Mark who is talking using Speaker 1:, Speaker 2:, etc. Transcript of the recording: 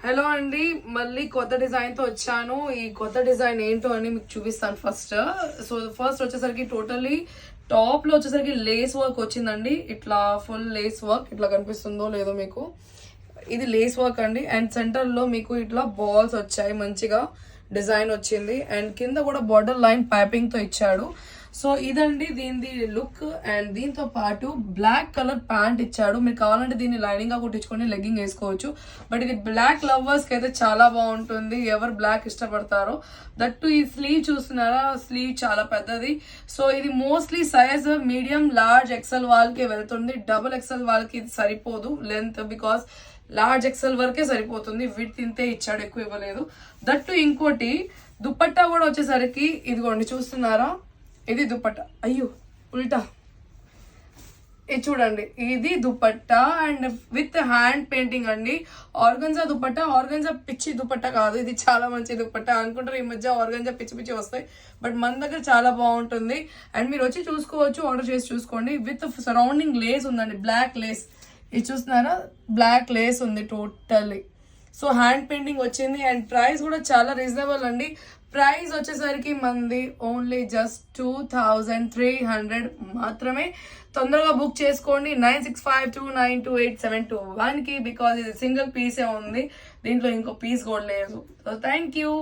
Speaker 1: Hello అండి, మళ్ళీ కొత్త డిజైన్ తో వచ్చాను. ఈ కొత్త డిజైన్ ఏంటో అని మీకు చూపిస్తాను ఫస్ట్. ఫస్ట్ వచ్చేసరికి టోటల్లీ టాప్ లో వచ్చేసరికి లేస్ వర్క్ వచ్చిందండి. ఇట్లా ఫుల్ లేస్ వర్క్ ఇట్లా కనిపిస్తుందో లేదో మీకు. ఇది లేస్ వర్క్ అండి. అండ్ సెంటర్ లో మీకు ఇట్లా బాల్స్ వచ్చాయి, మంచిగా డిజైన్ వచ్చింది. అండ్ కింద కూడా బార్డర్ లైన్ పైపింగ్ తో ఇచ్చాడు. సో ఇదండి దీని లుక్. అండ్ దీంతో పాటు బ్లాక్ కలర్ ప్యాంట్ ఇచ్చాడు. మీరు కావాలంటే దీన్ని లైనింగ్ గా కుట్టించుకొని లెగ్గింగ్ వేసుకోవచ్చు. బట్ ఇది బ్లాక్ లవర్స్ కి అయితే చాలా బాగుంటుంది, ఎవరు బ్లాక్ ఇష్టపడతారో. దట్టు ఈ స్లీవ్ చూస్తున్నారా, స్లీవ్ చాలా పెద్దది. సో ఇది mostly size medium, large, XL వాళ్ళకి వెళ్తుంది. డబుల్ ఎక్సెల్ వాళ్ళకి ఇది సరిపోదు లెంత్, బికాస్ లార్జ్ ఎక్సెల్ వరకే సరిపోతుంది. విత్ ఇంతే ఇచ్చాడు, ఎక్కువ ఇవ్వలేదు. దట్టు ఇంకోటి దుపట్టా కూడా వచ్చేసరికి ఇదిగోండి చూస్తున్నారా, ఇది దుపట్టా. అయ్యో ఉల్టా, ఇది చూడండి, ఇది dupatta and with hand painting అండి. ఆర్గన్జా దుపట్టా, ఆర్గన్జా పిచ్చి దుపట్టా కాదు, ఇది చాలా మంచి దుపట్టా. అనుకుంటారు ఈ మధ్య ఆర్గన్జా పిచ్చి పిచ్చి వస్తాయి, బట్ మన దగ్గర చాలా బాగుంటుంది. అండ్ మీరు వచ్చి చూసుకోవచ్చు, ఆర్డర్ చేసి చూసుకోండి. విత్ సరౌండింగ్ లేస్ ఉందండి, బ్లాక్ లేస్. ఇది చూస్తున్నారా, బ్లాక్ లేస్ ఉంది టోటల్లీ. సో హ్యాండ్ పెయింటింగ్ వచ్చింది. అండ్ ప్రైస్ కూడా చాలా రీజనబుల్ అండి. ప్రైస్ వచ్చేసరికి మంది ఓన్లీ జస్ట్ 2300 మాత్రమే. తొందరగా బుక్ చేసుకోండి 9652928721 కి, బికాజ్ ఇది సింగిల్ పీసే ఉంది, దీంట్లో ఇంకో పీస్ కూడా లేదు. So thank you.